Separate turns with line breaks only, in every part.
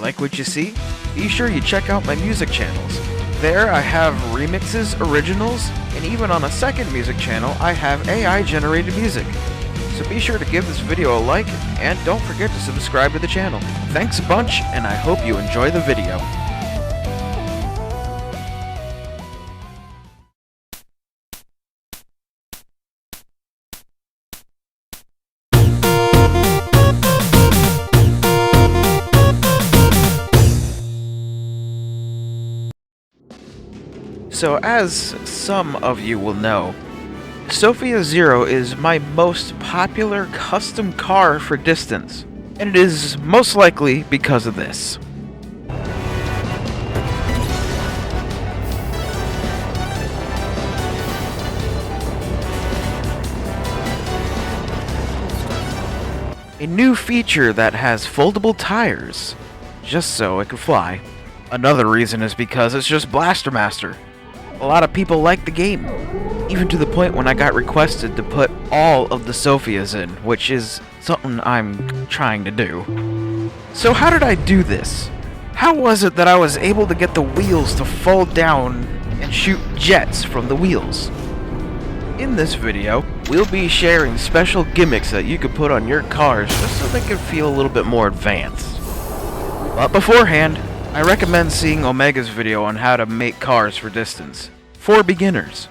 like what you see? Be sure you check out my music channels. There I have remixes, originals, and even on a second music channel I have AI generated music. So be sure to give this video a like, and don't forget to subscribe to the channel. Thanks a bunch, and I hope you enjoy the video. So as some of you will know, Sophia Zero is my most popular custom car for distance, and it is most likely because of this. A new feature that has foldable tires, just so it can fly. Another reason is because it's just Blaster Master. A lot of people like the game, even to the point when I got requested to put all of the Sophias in, which is something I'm trying to do. So how did I do this? How was it that I was able to get the wheels to fold down and shoot jets from the wheels? In this video, we'll be sharing special gimmicks that you could put on your cars just so they can feel a little bit more advanced. But beforehand, I recommend seeing Omega's video on how to make cars for distance, for beginners.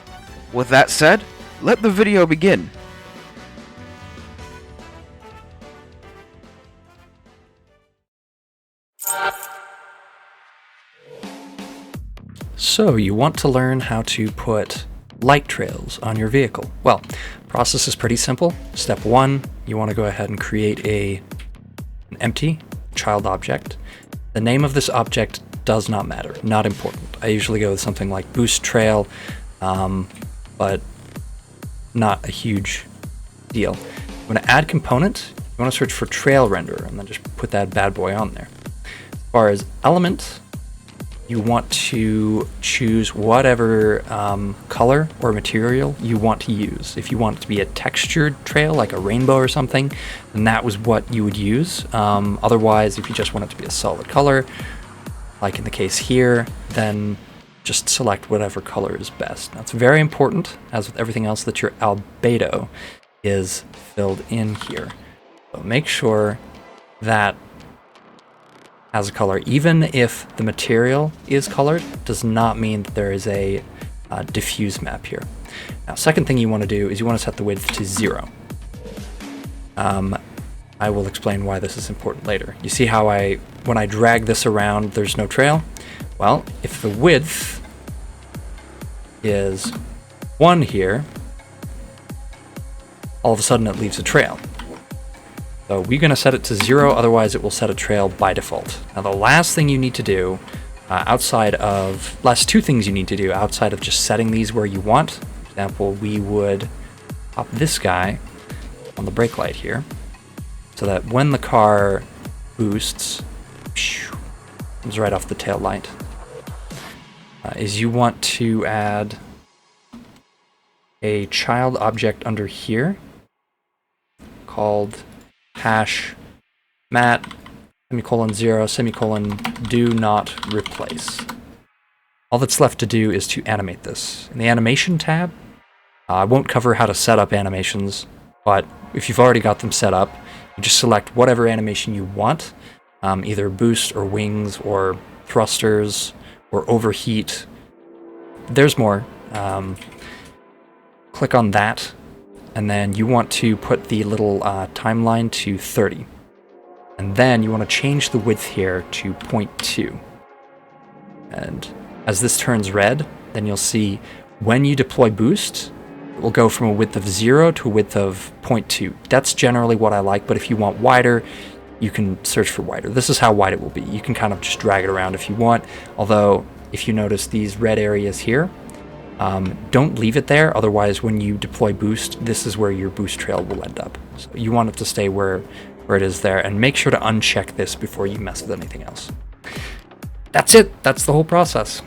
With that said, let the video begin.
So you want to learn how to put light trails on your vehicle. Well, process is pretty simple. Step 1, you want to go ahead and create an empty child object. The name of this object does not matter, not important. I usually go with something like boost trail, but not a huge deal. You want to add component, you want to search for trail renderer, and then just put that bad boy on there. As far as element, you want to choose whatever color or material you want to use. If you want it to be a textured trail, like a rainbow or something, then that was what you would use. Otherwise, if you just want it to be a solid color, like in the case here, then just select whatever color is best. Now, it's very important, as with everything else, that your albedo is filled in here. So make sure that has a color. Even if the material is colored, does not mean that there is a diffuse map here. Now, second thing you want to do is you want to set the width to 0. I will explain why this is important later. You see how when I drag this around, there's no trail? Well, if the width is 1 here, all of a sudden it leaves a trail. So we're going to set it to 0, otherwise it will set a trail by default. Now the last thing you need to do, last two things you need to do outside of just setting these where you want. For example, we would pop this guy on the brake light here, so that when the car boosts, comes right off the tail light. Is you want to add a child object under here called hash mat semicolon 0 semicolon do not replace. All that's left to do is to animate this. In the animation tab, I won't cover how to set up animations, but if you've already got them set up, you just select whatever animation you want, either boost or wings or thrusters or overheat. There's more. Click on that, and then you want to put the little timeline to 30. And then you want to change the width here to 0.2. And as this turns red, then you'll see when you deploy boost, it will go from a width of 0 to a width of 0.2. That's generally what I like, but if you want wider, you can search for wider. This is how wide it will be. You can kind of just drag it around if you want, although if you notice these red areas here, don't leave it there, otherwise when you deploy boost, this is where your boost trail will end up. So you want it to stay where it is there, and make sure to uncheck this before you mess with anything else. That's it. That's the whole process.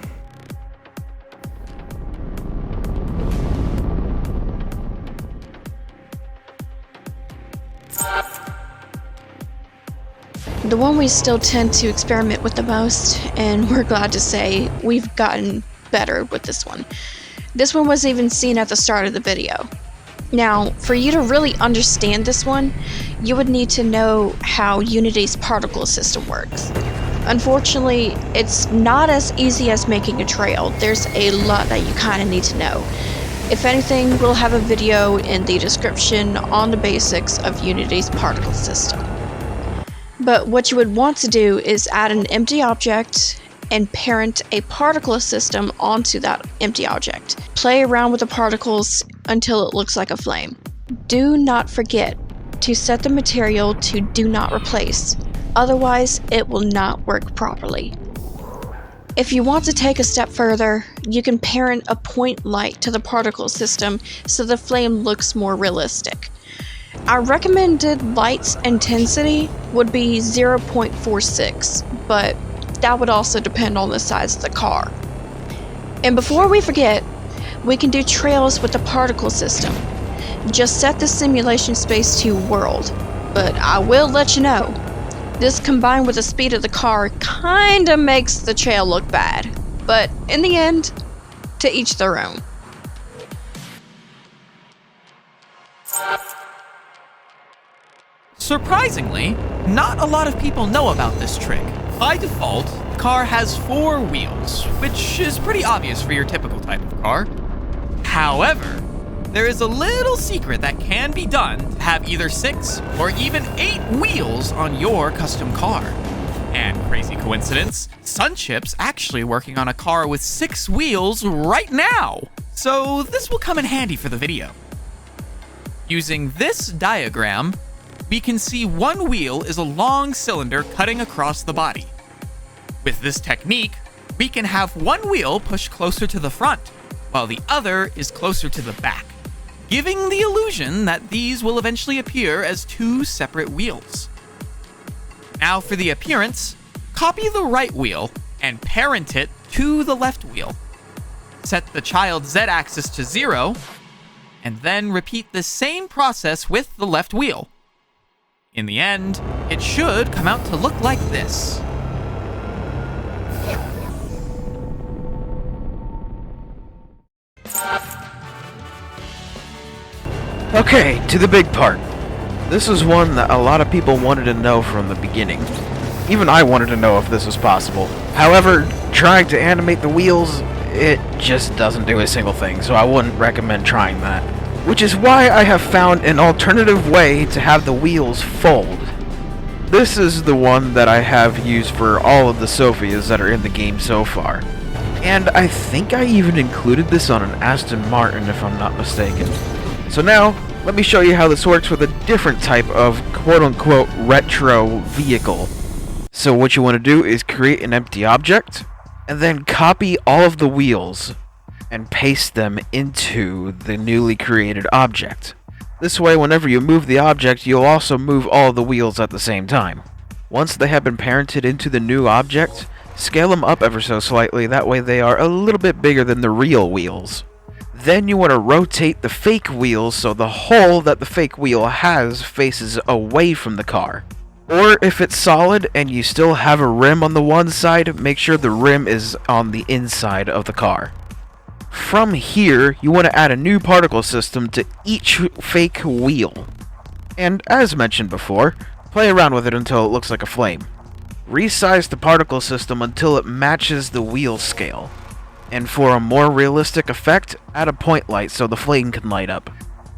the one we still tend to experiment with the most, and we're glad to say we've gotten better with this one. This one was even seen at the start of the video. Now, for you to really understand this one, you would need to know how Unity's particle system works. Unfortunately, it's not as easy as making a trail. There's a lot that you kind of need to know. If anything, we'll have a video in the description on the basics of Unity's particle system. But what you would want to do is add an empty object and parent a particle system onto that empty object. Play around with the particles until it looks like a flame. Do not forget to set the material to do not replace, otherwise it will not work properly. If you want to take a step further, you can parent a point light to the particle system so the flame looks more realistic. Our recommended light's intensity would be 0.46, but that would also depend on the size of the car. And before we forget, we can do trails with the particle system. Just set the simulation space to world, but I will let you know, this combined with the speed of the car kinda makes the trail look bad, but in the end, to each their own.
Surprisingly, not a lot of people know about this trick. By default, the car has 4 wheels, which is pretty obvious for your typical type of car. However, there is a little secret that can be done to have either 6 or even 8 wheels on your custom car. And crazy coincidence, Sunchipp's actually working on a car with 6 wheels right now. So this will come in handy for the video. Using this diagram, we can see one wheel is a long cylinder cutting across the body. With this technique, we can have one wheel push closer to the front, while the other is closer to the back, giving the illusion that these will eventually appear as 2 separate wheels. Now for the appearance, copy the right wheel and parent it to the left wheel. Set the child Z-axis to 0, and then repeat the same process with the left wheel. In the end, it should come out to look like this.
Okay, to the big part. This is one that a lot of people wanted to know from the beginning. Even I wanted to know if this was possible. However, trying to animate the wheels, it just doesn't do a single thing, so I wouldn't recommend trying that. Which is why I have found an alternative way to have the wheels fold. This is the one that I have used for all of the Sophias that are in the game so far. And I think I even included this on an Aston Martin if I'm not mistaken. So now, let me show you how this works with a different type of quote-unquote retro vehicle. So what you want to do is create an empty object, and then copy all of the wheels and paste them into the newly created object. This way, whenever you move the object, you'll also move all of the wheels at the same time. Once they have been parented into the new object, scale them up ever so slightly, that way they are a little bit bigger than the real wheels. Then you want to rotate the fake wheels so the hole that the fake wheel has faces away from the car. Or if it's solid and you still have a rim on the one side, make sure the rim is on the inside of the car. From here, you want to add a new particle system to each fake wheel. And as mentioned before, play around with it until it looks like a flame. Resize the particle system until it matches the wheel scale. And for a more realistic effect, add a point light so the flame can light up.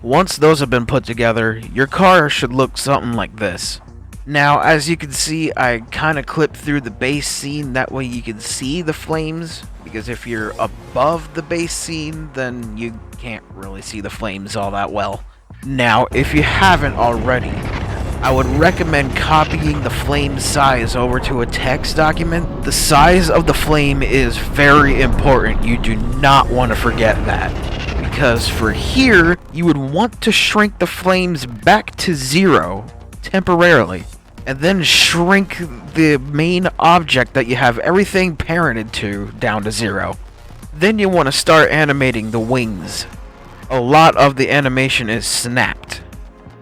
Once those have been put together, your car should look something like this. Now, as you can see, I kind of clipped through the base scene, that way you can see the flames, because if you're above the base scene, then you can't really see the flames all that well. Now, if you haven't already, I would recommend copying the flame size over to a text document. The size of the flame is very important. You do not want to forget that. Because for here, you would want to shrink the flames back to 0 temporarily. And then shrink the main object that you have everything parented to down to 0. Then you want to start animating the wings. A lot of the animation is snapped.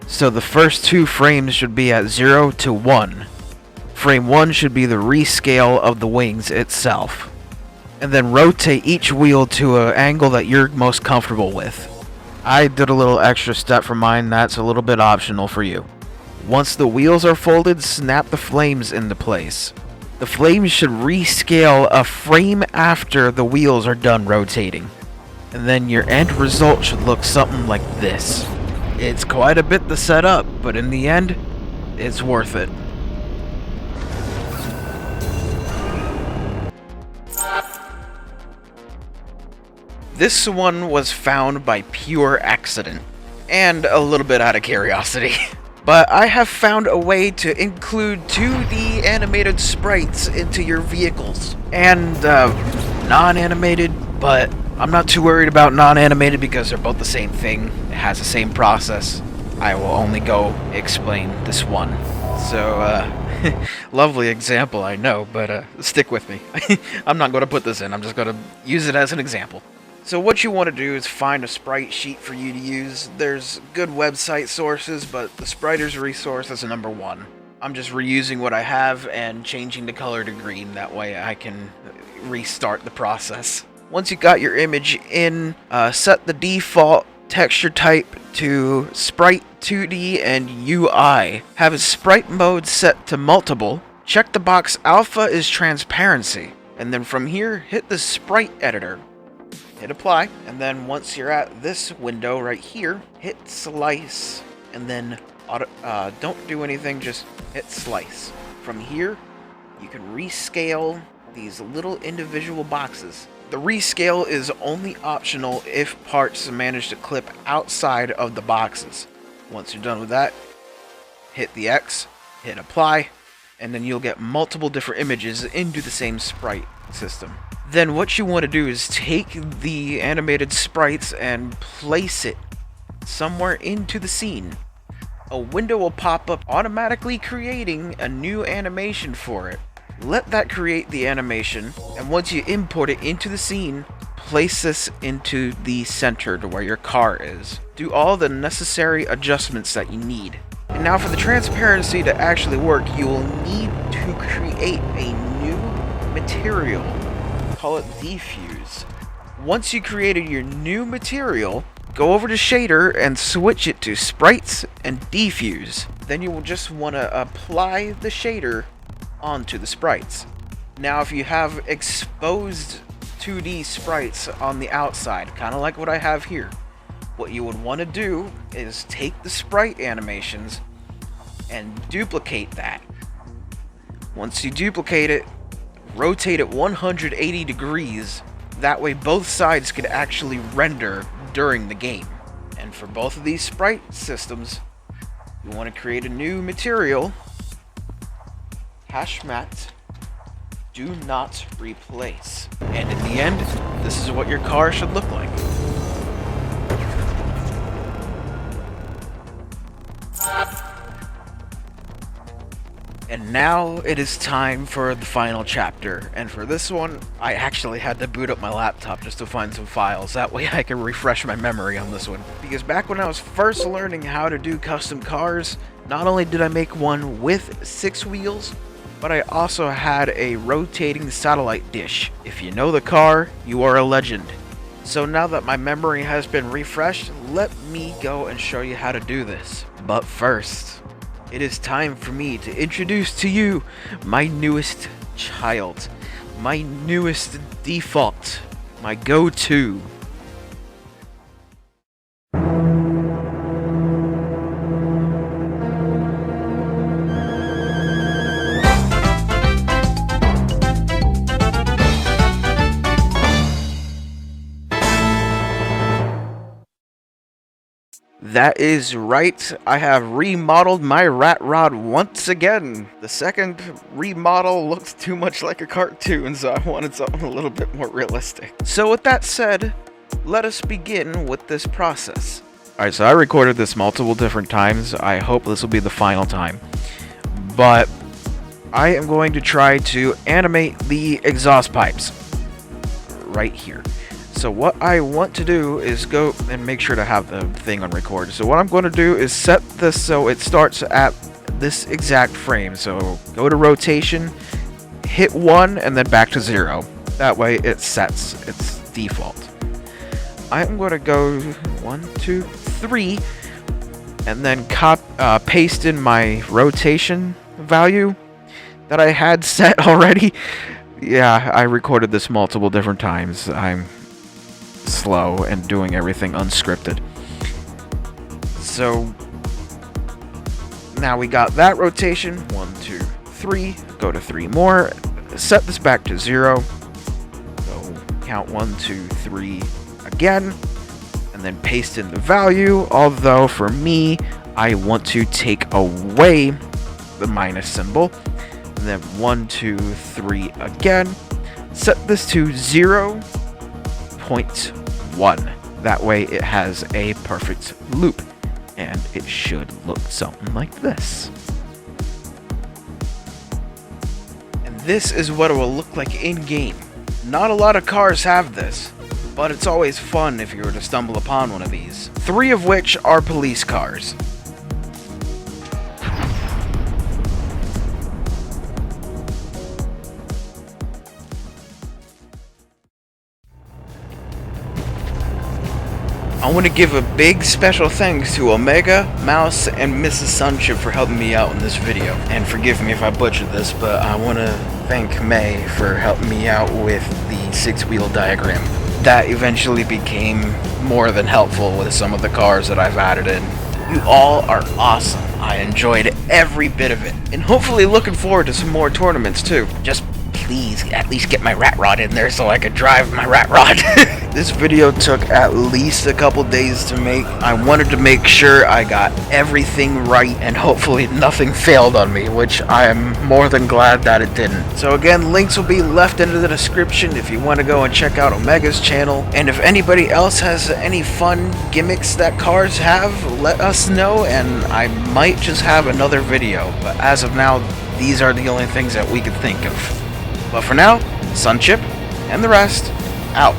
So the first 2 frames should be at 0 to 1. Frame 1 should be the rescale of the wings itself. And then rotate each wheel to an angle that you're most comfortable with. I did a little extra step for mine, that's a little bit optional for you. Once the wheels are folded, snap the flames into place. The flames should rescale a frame after the wheels are done rotating. And then your end result should look something like this. It's quite a bit to set up, but in the end, it's worth it. This one was found by pure accident, and a little bit out of curiosity. But I have found a way to include 2D animated sprites into your vehicles. And non-animated, but I'm not too worried about non-animated because they're both the same thing. It has the same process. I will only go explain this one. So, lovely example, I know, but stick with me. I'm not going to put this in, I'm just going to use it as an example. So what you want to do is find a sprite sheet for you to use. There's good website sources, but the Spriters resource is number one. I'm just reusing what I have and changing the color to green, that way I can restart the process. Once you got your image in, set the default texture type to Sprite 2D and UI. Have a sprite mode set to multiple. Check the box alpha is transparency. And then from here, hit the sprite editor. Hit apply, and then once you're at this window right here, hit slice, and then don't do anything, just hit slice. From here, you can rescale these little individual boxes. The rescale is only optional if parts manage to clip outside of the boxes. Once you're done with that, hit the X, hit apply, and then you'll get multiple different images into the same sprite system. Then what you want to do is take the animated sprites and place it somewhere into the scene. A window will pop up automatically creating a new animation for it. Let that create the animation, and once you import it into the scene, place this into the center to where your car is. Do all the necessary adjustments that you need. And now for the transparency to actually work, you will need to create a new material. Call it diffuse. Once you created your new material, go over to shader and switch it to sprites and diffuse. Then you will just want to apply the shader onto the sprites. Now if you have exposed 2D sprites on the outside, kind of like what I have here, what you would want to do is take the sprite animations and duplicate that. Once you duplicate it, rotate it 180 degrees, that way both sides could actually render during the game. And for both of these sprite systems, you want to create a new material, hashmat, do not replace. And in the end, this is what your car should look like. And now it is time for the final chapter, and for this one, I actually had to boot up my laptop just to find some files, that way I can refresh my memory on this one. Because back when I was first learning how to do custom cars, not only did I make one with 6 wheels, but I also had a rotating satellite dish. If you know the car, you are a legend. So now that my memory has been refreshed, let me go and show you how to do this. But first, it is time for me to introduce to you my newest child, my newest default, my go-to. That is right, I have remodeled my rat rod once again. The second remodel looked too much like a cartoon, so I wanted something a little bit more realistic. So with that said, let us begin with this process. Alright, so I recorded this multiple different times. I hope this will be the final time. But I am going to try to animate the exhaust pipes right here. So what I want to do is go and make sure to have the thing on record. So what I'm going to do is set this so it starts at this exact frame. So go to rotation, hit 1, and then back to 0. That way it sets its default. I'm going to go 1, 2, 3, and then paste in my rotation value that I had set already. Yeah, I recorded this multiple different times. I'm slow and doing everything unscripted. So now we got that rotation. 1, 2, 3. Go to 3 more. Set this back to 0. So count 1, 2, 3 again. And then paste in the value. Although for me, I want to take away the minus symbol. And then 1, 2, 3 again. Set this to 0.1. That way it has a perfect loop. And it should look something like this. And this is what it will look like in-game. Not a lot of cars have this, but it's always fun if you were to stumble upon one of these. 3 of which are police cars. I want to give a big special thanks to Omega, Mouse, and Mrs. Sunchipp for helping me out in this video. And forgive me if I butchered this, but I want to thank Mei for helping me out with the 6-wheel diagram. That eventually became more than helpful with some of the cars that I've added in. You all are awesome. I enjoyed every bit of it. And hopefully looking forward to some more tournaments too. Just please at least get my rat rod in there so I could drive my rat rod. This video took at least a couple days to make. I wanted to make sure I got everything right and hopefully nothing failed on me, which I am more than glad that it didn't. So again, links will be left in the description if you want to go and check out Omega's channel. And if anybody else has any fun gimmicks that cars have, let us know and I might just have another video. But as of now, these are the only things that we could think of. But for now, Sunchipp and the rest, out.